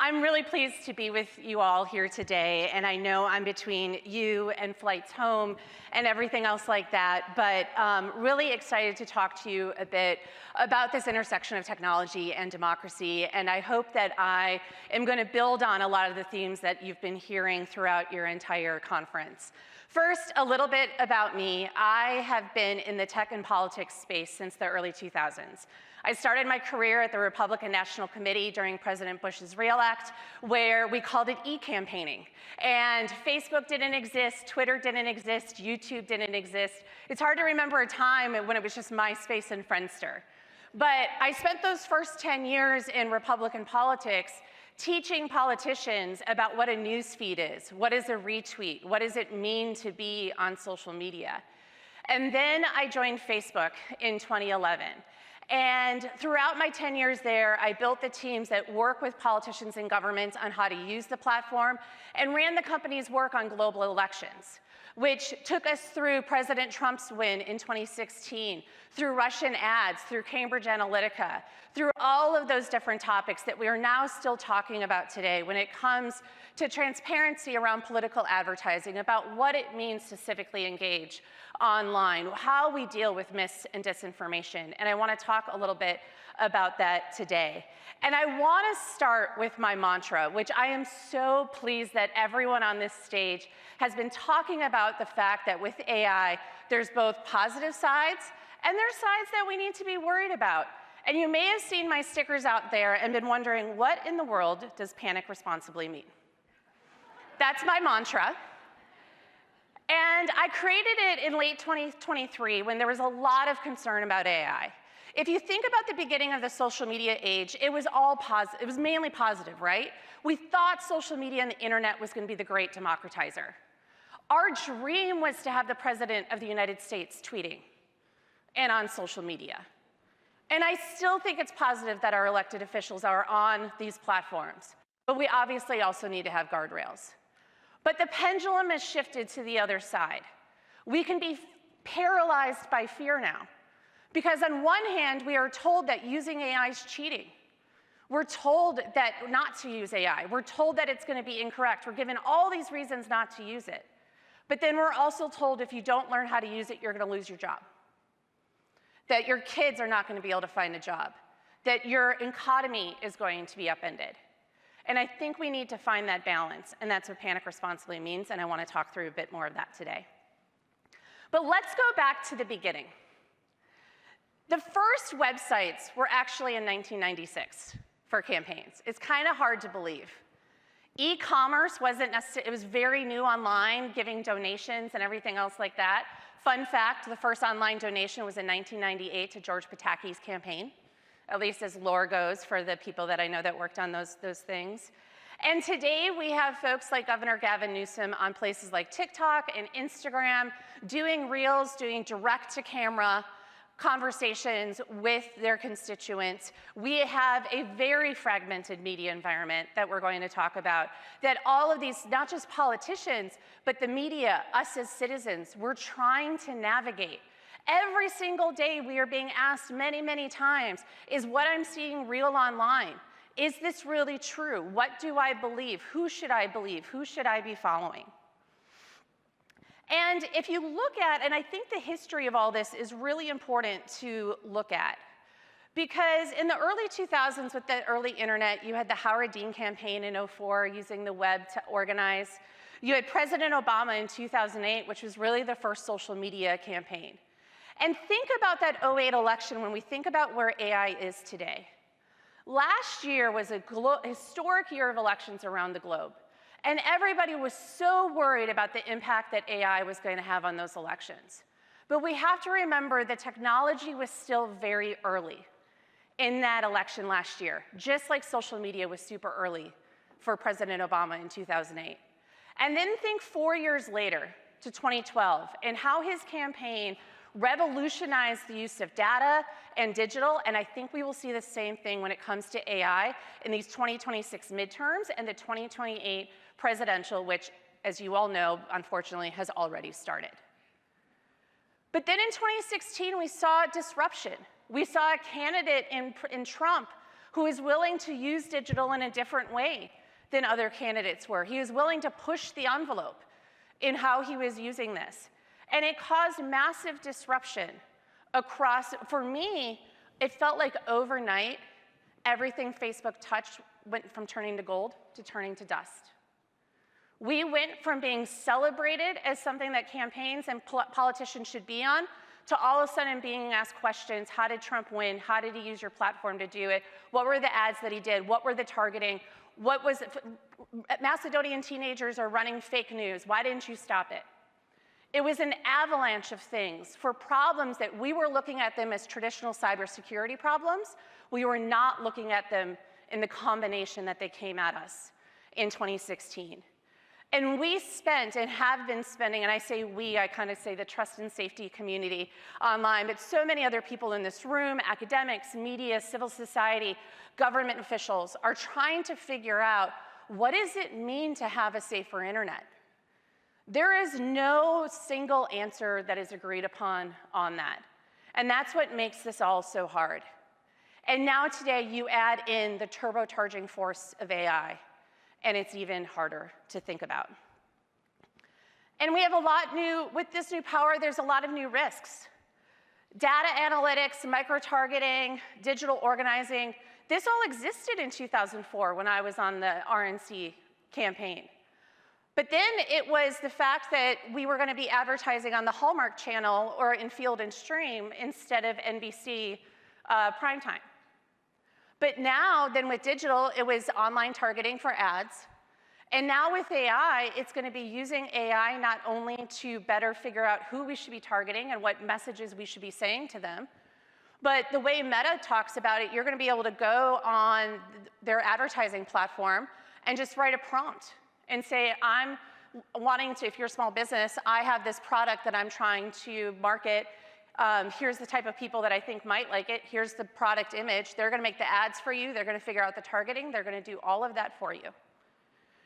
I'm really pleased to be with you all here today, and I know I'm between you and flights home and everything else like that, but really excited to talk to you a bit about this intersection of technology and democracy, and I hope that I am going to build on a lot of the themes that you've been hearing throughout your entire conference. First, a little bit about me. I have been in the tech and politics space since the early 2000s. I started my career at the Republican National Committee during President Bush's re-elect, where we called it e-campaigning. And Facebook didn't exist, Twitter didn't exist, YouTube didn't exist. It's hard to remember a time when it was just MySpace and Friendster. But I spent those first 10 years in Republican politics teaching politicians about what a newsfeed is, what is a retweet, what does it mean to be on social media. And then I joined Facebook in 2011. And throughout my 10 years there, I built the teams that work with politicians and governments on how to use the platform and ran the company's work on global elections, which took us through President Trump's win in 2016, through Russian ads, through Cambridge Analytica, through all of those different topics that we are now still talking about today when it comes to transparency around political advertising, about what it means to civically engage online, how we deal with mis and disinformation. And I want to talk a little bit about that today. And I want to start with my mantra, which I am so pleased that everyone on this stage has been talking about the fact that with AI, there's both positive sides and there's sides that we need to be worried about. And you may have seen my stickers out there and been wondering, what in the world does panic responsibly mean? That's my mantra. And I created it in late 2023 when there was a lot of concern about AI. If you think about the beginning of the social media age, it was all positive. It was mainly positive, right? We thought social media and the internet was going to be the great democratizer. Our dream was to have the President of the United States tweeting and on social media. And I still think it's positive that our elected officials are on these platforms. But we obviously also need to have guardrails. But the pendulum has shifted to the other side. We can be paralyzed by fear now. Because on one hand, we are told that using AI is cheating. We're told that not to use AI. We're told that it's going to be incorrect. We're given all these reasons not to use it. But then we're also told if you don't learn how to use it, you're going to lose your job. That your kids are not going to be able to find a job. That your economy is going to be upended. And I think we need to find that balance, and that's what panic responsibly means, and I want to talk through a bit more of that today. But let's go back to the beginning. The first websites were actually in 1996 for campaigns. It's kind of hard to believe. E-commerce wasn't necessarily, it was very new online, giving donations and everything else like that. Fun fact, the first online donation was in 1998 to George Pataki's campaign, at least as lore goes for the people that I know that worked on those things. And today we have folks like Governor Gavin Newsom on places like TikTok and Instagram, doing reels, doing direct-to-camera conversations with their constituents. We have a very fragmented media environment that we're going to talk about, that all of these, not just politicians, but the media, us as citizens, we're trying to navigate. Every single day we are being asked many, many times, is what I'm seeing real online? Is this really true? What do I believe? Who should I believe? Who should I be following? And if you look at, and I think the history of all this is really important to look at, because in the early 2000s with the early internet, you had the Howard Dean campaign in '04 using the web to organize. You had President Obama in 2008, which was really the first social media campaign. And think about that '08 election when we think about where AI is today. Last year was a historic year of elections around the globe. And everybody was so worried about the impact that AI was going to have on those elections. But we have to remember the technology was still very early in that election last year, just like social media was super early for President Obama in 2008. And then think 4 years later to 2012 and how his campaign revolutionized the use of data and digital, and I think we will see the same thing when it comes to AI in these 2026 midterms and the 2028 presidential, which, as you all know, unfortunately, has already started. But then in 2016, we saw disruption. We saw a candidate in Trump who was willing to use digital in a different way than other candidates were. He was willing to push the envelope in how he was using this. And it caused massive disruption across, for me, it felt like overnight, everything Facebook touched went from turning to gold to turning to dust. We went from being celebrated as something that campaigns and politicians should be on, to all of a sudden being asked questions. How did Trump win? How did he use your platform to do it? What were the ads that he did? What were the targeting? What was it? Macedonian teenagers are running fake news. Why didn't you stop it? It was an avalanche of things for problems that we were looking at them as traditional cybersecurity problems. We were not looking at them in the combination that they came at us in 2016. And we spent and have been spending, and I say we, I kind of say the trust and safety community online, but so many other people in this room, academics, media, civil society, government officials, are trying to figure out, what does it mean to have a safer internet? There is no single answer that is agreed upon on that. And that's what makes this all so hard. And now today you add in the turbocharging force of AI, and it's even harder to think about. And we have a lot new, with this new power, there's a lot of new risks. Data analytics, micro-targeting, digital organizing, this all existed in 2004 when I was on the RNC campaign. But then it was the fact that we were going to be advertising on the Hallmark Channel or in Field and Stream instead of NBC primetime. But now, then with digital, it was online targeting for ads. And now with AI, it's going to be using AI not only to better figure out who we should be targeting and what messages we should be saying to them, but the way Meta talks about it, you're going to be able to go on their advertising platform and just write a prompt and say, I'm wanting to, if you're a small business, I have this product that I'm trying to market. Here's the type of people that I think might like it. Here's the product image. They're going to make the ads for you. They're going to figure out the targeting. They're going to do all of that for you.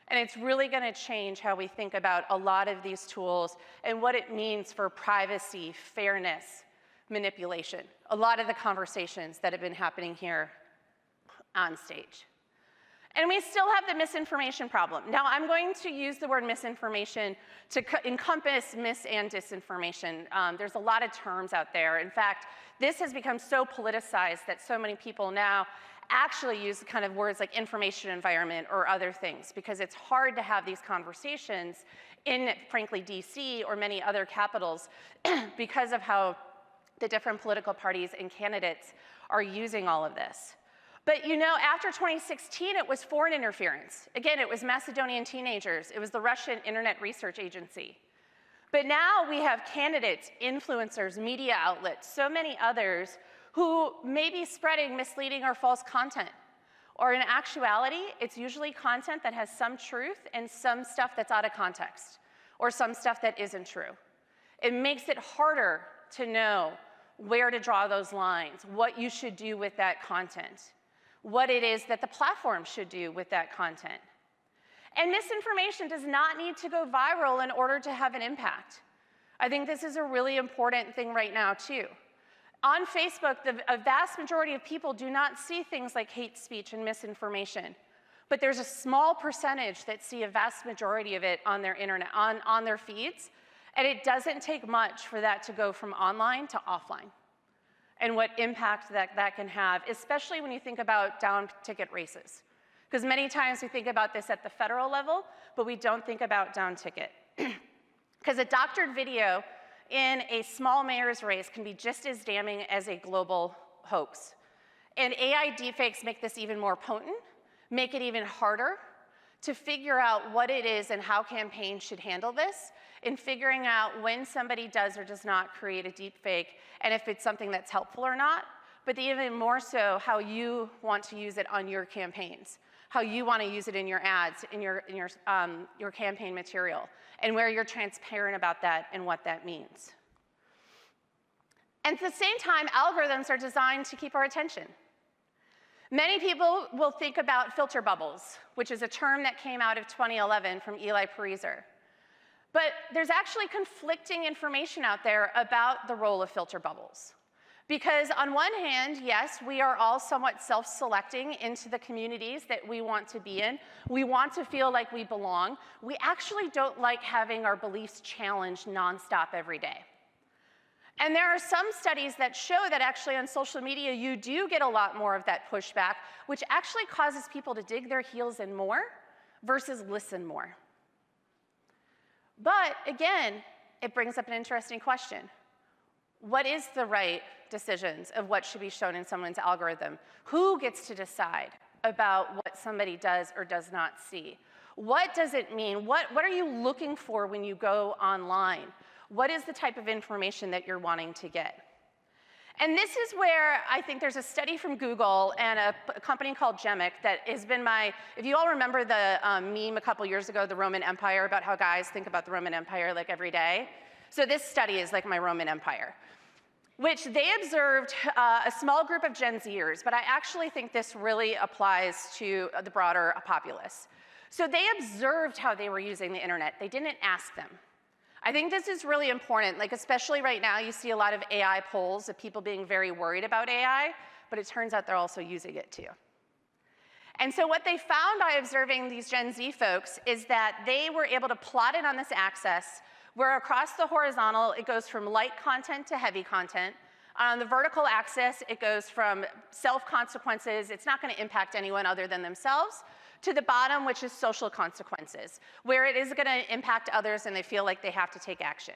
And it's really going to change how we think about a lot of these tools and what it means for privacy, fairness, manipulation. A lot of the conversations that have been happening here on stage. And we still have the misinformation problem. Now, I'm going to use the word misinformation to encompass mis and disinformation. There's a lot of terms out there. In fact, this has become so politicized that so many people now actually use kind of words like information environment or other things, because it's hard to have these conversations in, frankly, DC or many other capitals because of how the different political parties and candidates are using all of this. But you know, after 2016, it was foreign interference. Again, it was Macedonian teenagers. It was the Russian Internet Research Agency. But now we have candidates, influencers, media outlets, so many others who may be spreading misleading or false content. Or in actuality, it's usually content that has some truth and some stuff that's out of context, or some stuff that isn't true. It makes it harder to know where to draw those lines, what you should do with that content, what it is that the platform should do with that content. And misinformation does not need to go viral in order to have an impact. I think this is a really important thing right now, too. On Facebook, a vast majority of people do not see things like hate speech and misinformation. But there's a small percentage that see a vast majority of it on their internet, on their feeds. And it doesn't take much for that to go from online to offline, and what impact that can have, especially when you think about down-ticket races. Because many times we think about this at the federal level, but we don't think about down-ticket. Because a doctored video in a small mayor's race can be just as damning as a global hoax. And AI deepfakes make this even more potent, make it even harder to figure out what it is and how campaigns should handle this, in figuring out when somebody does or does not create a deepfake, and if it's something that's helpful or not, but even more so how you want to use it on your campaigns, how you want to use it in your ads, in your campaign material, and where you're transparent about that and what that means. And at the same time, algorithms are designed to keep our attention. Many people will think about filter bubbles, which is a term that came out of 2011 from Eli Pariser. But there's actually conflicting information out there about the role of filter bubbles. Because on one hand, yes, we are all somewhat self-selecting into the communities that we want to be in. We want to feel like we belong. We actually don't like having our beliefs challenged nonstop every day. And there are some studies that show that actually on social media, you do get a lot more of that pushback, which actually causes people to dig their heels in more versus listen more. But again, it brings up an interesting question. What is the right decisions of what should be shown in someone's algorithm? Who gets to decide about what somebody does or does not see? What does it mean? What are you looking for when you go online? What is the type of information that you're wanting to get? And this is where I think there's a study from Google and a company called Civic that has been if you all remember the meme a couple years ago, the Roman Empire, about how guys think about the Roman Empire like every day. So this study is like my Roman Empire, which they observed a small group of Gen Zers, but I actually think this really applies to the broader populace. So they observed how they were using the internet. They didn't ask them. I think this is really important, like especially right now, you see a lot of AI polls of people being very worried about AI, but it turns out they're also using it too. And so what they found by observing these Gen Z folks is that they were able to plot it on this axis where across the horizontal, it goes from light content to heavy content. On the vertical axis, it goes from self-consequences, it's not going to impact anyone other than themselves, to the bottom, which is social consequences, where it is going to impact others and they feel like they have to take action.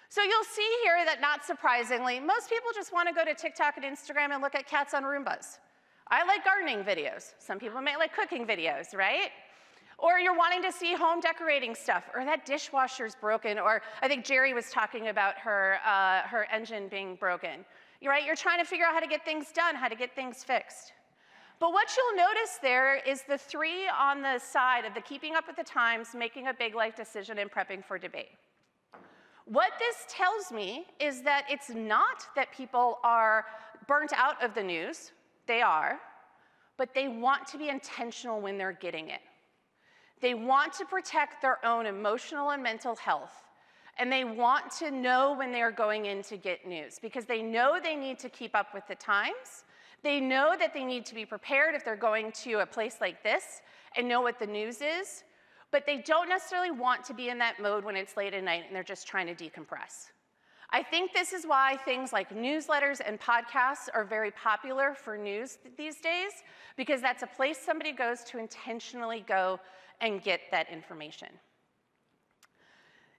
So you'll see here that, not surprisingly, most people just want to go to TikTok and Instagram and look at cats on Roombas. I like gardening videos. Some people may like cooking videos, right? Or you're wanting to see home decorating stuff, or that dishwasher's broken, or I think Jerry was talking about her engine being broken. You're trying to figure out how to get things done, how to get things fixed. But what you'll notice there is the three on the side of the keeping up with the times, making a big life decision, and prepping for debate. What this tells me is that it's not that people are burnt out of the news. They are, but they want to be intentional when they're getting it. They want to protect their own emotional and mental health, and they want to know when they're going in to get news, because they know they need to keep up with the times. They know that they need to be prepared if they're going to a place like this and know what the news is, but they don't necessarily want to be in that mode when it's late at night and they're just trying to decompress. I think this is why things like newsletters and podcasts are very popular for news these days, because that's a place somebody goes to intentionally go and get that information.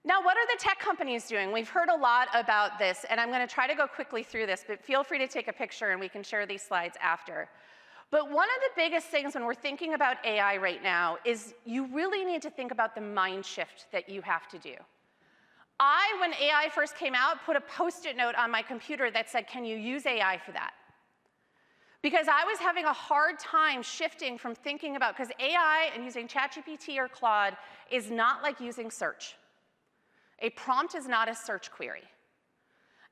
Now, what are the tech companies doing? We've heard a lot about this, and I'm going to try to go quickly through this, but feel free to take a picture and we can share these slides after. But one of the biggest things when we're thinking about AI right now is you really need to think about the mind shift that you have to do. When AI first came out, put a Post-it note on my computer that said, "Can you use AI for that?" Because I was having a hard time shifting from thinking about, because AI and using ChatGPT or Claude is not like using search. A prompt is not a search query.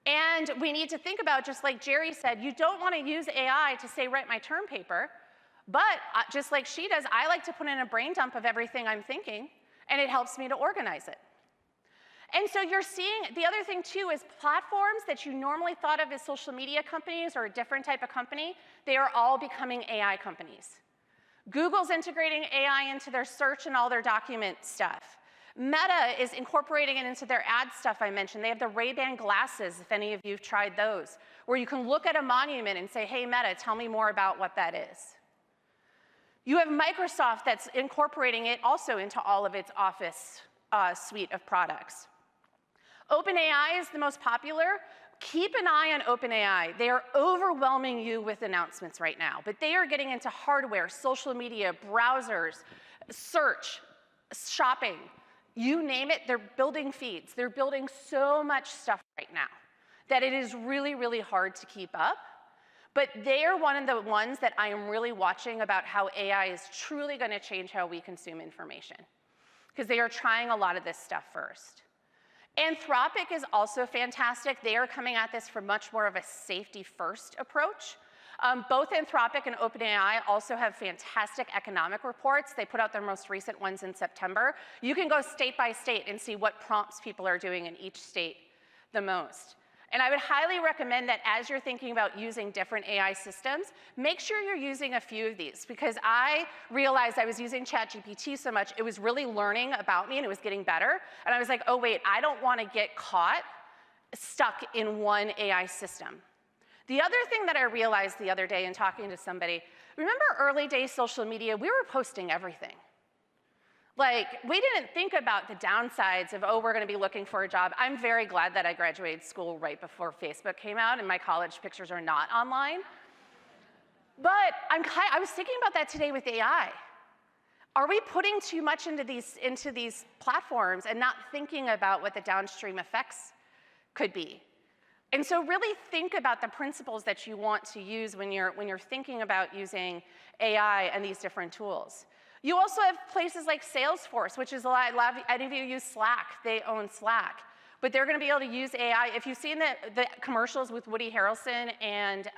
And we need to think about, just like Jerry said, you don't want to use AI to say, write my term paper, but just like she does, I like to put in a brain dump of everything I'm thinking, and it helps me to organize it. And so you're seeing, the other thing too is platforms that you normally thought of as social media companies or a different type of company, they are all becoming AI companies. Google's integrating AI into their search and all their document stuff. Meta is incorporating it into their ad stuff I mentioned. They have the Ray-Ban glasses, if any of you have tried those, where you can look at a monument and say, hey, Meta, tell me more about what that is. You have Microsoft that's incorporating it also into all of its Office suite of products. OpenAI is the most popular. Keep an eye on OpenAI. They are overwhelming you with announcements right now, but they are getting into hardware, social media, browsers, search, shopping. You name it, they're building feeds. They're building so much stuff right now that it is really, really hard to keep up. But they are one of the ones that I am really watching about how AI is truly going to change how we consume information, because they are trying a lot of this stuff first. Anthropic is also fantastic. They are coming at this from much more of a safety-first approach. Both Anthropic and OpenAI also have fantastic economic reports. They put out their most recent ones in September. You can go state by state and see what prompts people are doing in each state the most. And I would highly recommend that as you're thinking about using different AI systems, make sure you're using a few of these, because I realized I was using ChatGPT so much, it was really learning about me and it was getting better. And I was like, oh wait, I don't want to get caught stuck in one AI system. The other thing that I realized the other day in talking to somebody, remember early day social media, we were posting everything. Like, we didn't think about the downsides of, oh, we're going to be looking for a job. I'm very glad that I graduated school right before Facebook came out and my college pictures are not online. But I was thinking about that today with AI. Are we putting too much into these platforms and not thinking about what the downstream effects could be? And so really think about the principles that you want to use when you're thinking about using AI and these different tools. You also have places like Salesforce, which is any of you use Slack, they own Slack. But they're going to be able to use AI. If you've seen the commercials with Woody Harrelson and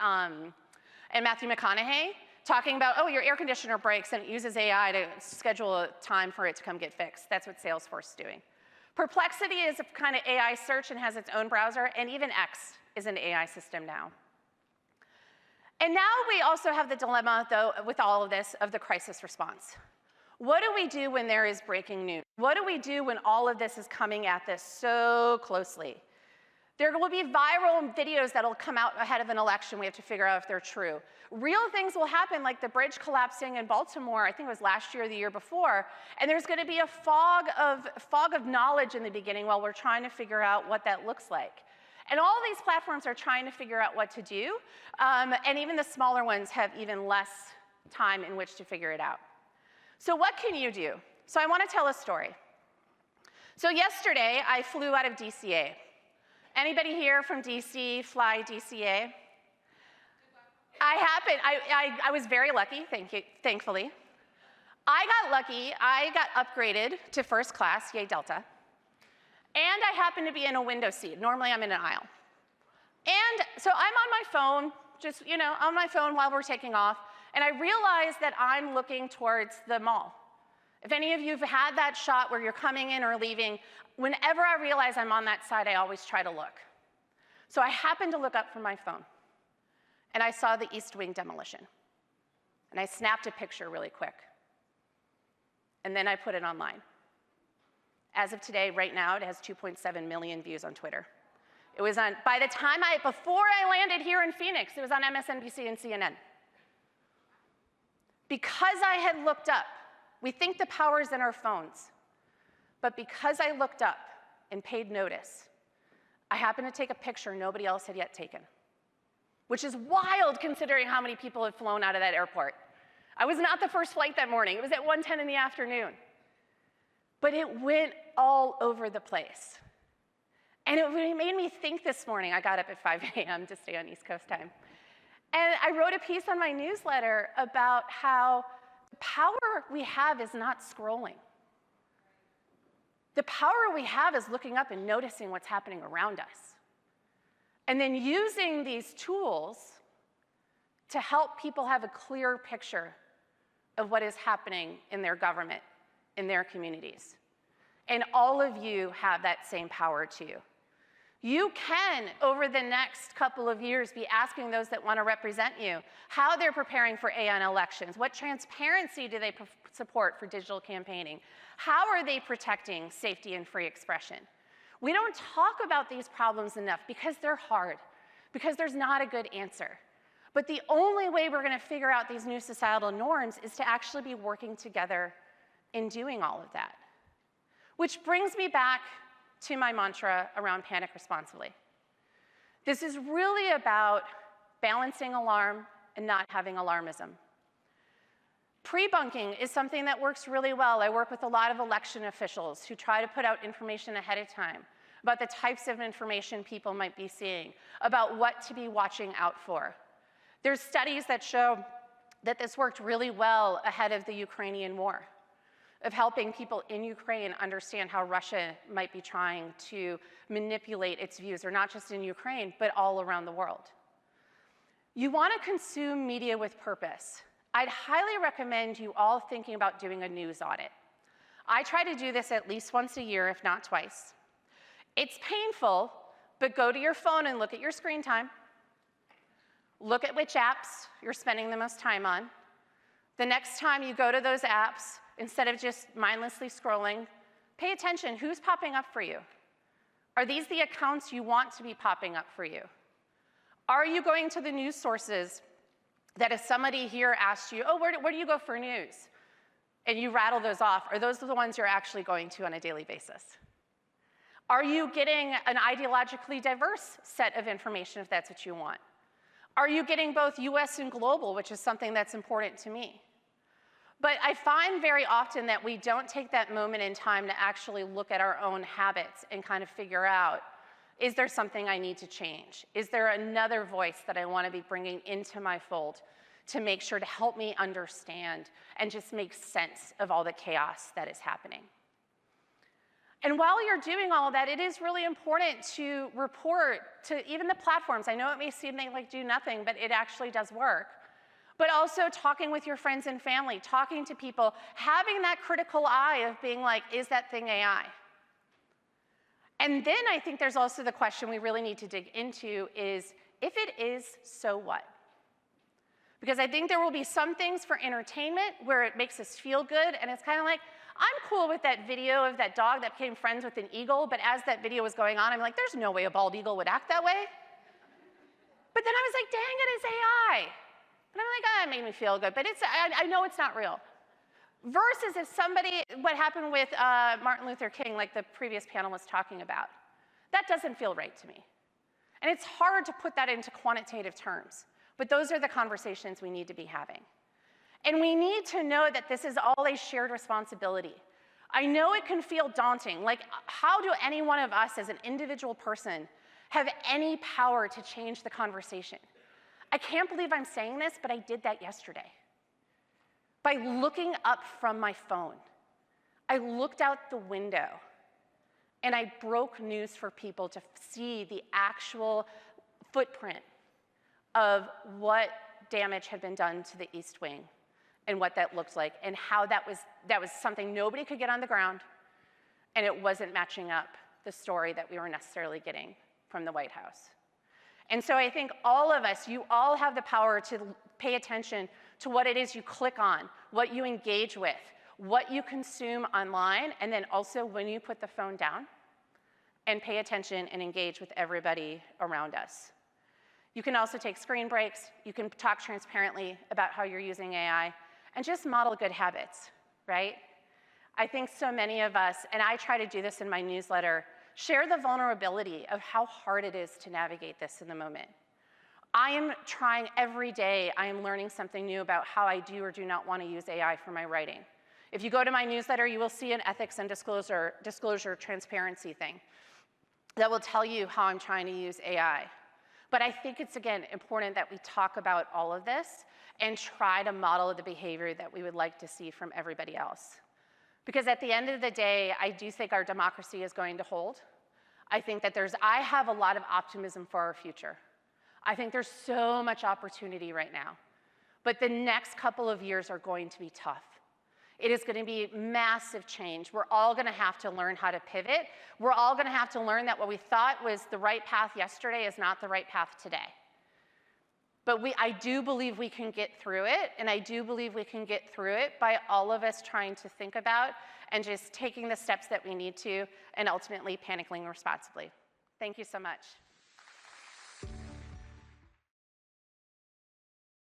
Matthew McConaughey talking about, oh, your air conditioner breaks and it uses AI to schedule a time for it to come get fixed. That's what Salesforce is doing. Perplexity is a kind of AI search and has its own browser, and even X is an AI system now. And now we also have the dilemma, though, with all of this, of the crisis response. What do we do when there is breaking news? What do we do when all of this is coming at this so closely? There will be viral videos that will come out ahead of an election. We have to figure out if they're true. Real things will happen, like the bridge collapsing in Baltimore, I think it was last year or the year before, and there's going to be a fog of knowledge in the beginning while we're trying to figure out what that looks like. And all these platforms are trying to figure out what to do, and even the smaller ones have even less time in which to figure it out. So what can you do? So I want to tell a story. So yesterday, I flew out of DCA. Anybody here from DC fly DCA? I was very lucky, thankfully. I got lucky, I got upgraded to first class, yay Delta. And I happened to be in a window seat. Normally I'm in an aisle. And so I'm on my phone, just, on my phone while we're taking off, and I realize that I'm looking towards the mall. If any of you have had that shot where you're coming in or leaving, whenever I realize I'm on that side, I always try to look. So I happened to look up from my phone, and I saw the East Wing demolition. And I snapped a picture really quick. And then I put it online. As of today, right now, it has 2.7 million views on Twitter. It was on, before I landed here in Phoenix, it was on MSNBC and CNN. Because I had looked up, we think the power is in our phones, but because I looked up and paid notice, I happened to take a picture nobody else had yet taken, which is wild considering how many people had flown out of that airport. I was not the first flight that morning. It was at 1:10 in the afternoon. But it went all over the place. And it made me think this morning. I got up at 5 a.m. to stay on East Coast time. And I wrote a piece on my newsletter about how the power we have is not scrolling. The power we have is looking up and noticing what's happening around us. And then using these tools to help people have a clear picture of what is happening in their government, in their communities. And all of you have that same power too. You can, over the next couple of years, be asking those that want to represent you how they're preparing for AI elections. What transparency do they support for digital campaigning? How are they protecting safety and free expression? We don't talk about these problems enough because they're hard, because there's not a good answer. But the only way we're going to figure out these new societal norms is to actually be working together in doing all of that. Which brings me back to my mantra around panic responsibly. This is really about balancing alarm and not having alarmism. Pre-bunking is something that works really well. I work with a lot of election officials who try to put out information ahead of time about the types of information people might be seeing, about what to be watching out for. There's studies that show that this worked really well ahead of the Ukrainian war, of helping people in Ukraine understand how Russia might be trying to manipulate its views, or not just in Ukraine, but all around the world. You want to consume media with purpose. I'd highly recommend you all thinking about doing a news audit. I try to do this at least once a year, if not twice. It's painful, but go to your phone and look at your screen time. Look at which apps you're spending the most time on. The next time you go to those apps, instead of just mindlessly scrolling, pay attention. Who's popping up for you? Are these the accounts you want to be popping up for you? Are you going to the news sources that if somebody here asked you, oh, where do you go for news? And you rattle those off, are those the ones you're actually going to on a daily basis? Are you getting an ideologically diverse set of information if that's what you want? Are you getting both US and global, which is something that's important to me? But I find very often that we don't take that moment in time to actually look at our own habits and kind of figure out, is there something I need to change? Is there another voice that I want to be bringing into my fold to make sure to help me understand and just make sense of all the chaos that is happening? And while you're doing all of that, it is really important to report to even the platforms. I know it may seem they like do nothing, but it actually does work. But also talking with your friends and family, talking to people, having that critical eye of being like, is that thing AI? And then I think there's also the question we really need to dig into is, if it is, so what? Because I think there will be some things for entertainment where it makes us feel good, and it's kind of like, I'm cool with that video of that dog that became friends with an eagle, but as that video was going on, I'm like, there's no way a bald eagle would act that way. But then I was like, dang it, it's AI. And I'm like, ah, it made me feel good, but I know it's not real. Versus if somebody, what happened with Martin Luther King, like the previous panel was talking about, that doesn't feel right to me. And it's hard to put that into quantitative terms, but those are the conversations we need to be having. And we need to know that this is all a shared responsibility. I know it can feel daunting. Like, how do any one of us as an individual person have any power to change the conversation? I can't believe I'm saying this, but I did that yesterday. By looking up from my phone, I looked out the window and I broke news for people to see the actual footprint of what damage had been done to the East Wing and what that looked like, and how that was something nobody could get on the ground, and it wasn't matching up the story that we were necessarily getting from the White House. And so I think all of us, you all have the power to pay attention to what it is you click on, what you engage with, what you consume online, and then also when you put the phone down and pay attention and engage with everybody around us. You can also take screen breaks. You can talk transparently about how you're using AI and just model good habits, right? I think so many of us, and I try to do this in my newsletter, share the vulnerability of how hard it is to navigate this in the moment. I am trying every day, I am learning something new about how I do or do not want to use AI for my writing. If you go to my newsletter, you will see an ethics and disclosure transparency thing that will tell you how I'm trying to use AI. But I think it's, again, important that we talk about all of this and try to model the behavior that we would like to see from everybody else. Because at the end of the day, I do think our democracy is going to hold. I think that I have a lot of optimism for our future. I think there's so much opportunity right now. But the next couple of years are going to be tough. It is going to be massive change. We're all going to have to learn how to pivot. We're all going to have to learn that what we thought was the right path yesterday is not the right path today. But I do believe we can get through it, and I do believe we can get through it by all of us trying to think about and just taking the steps that we need to, and ultimately panicking responsibly. Thank you so much.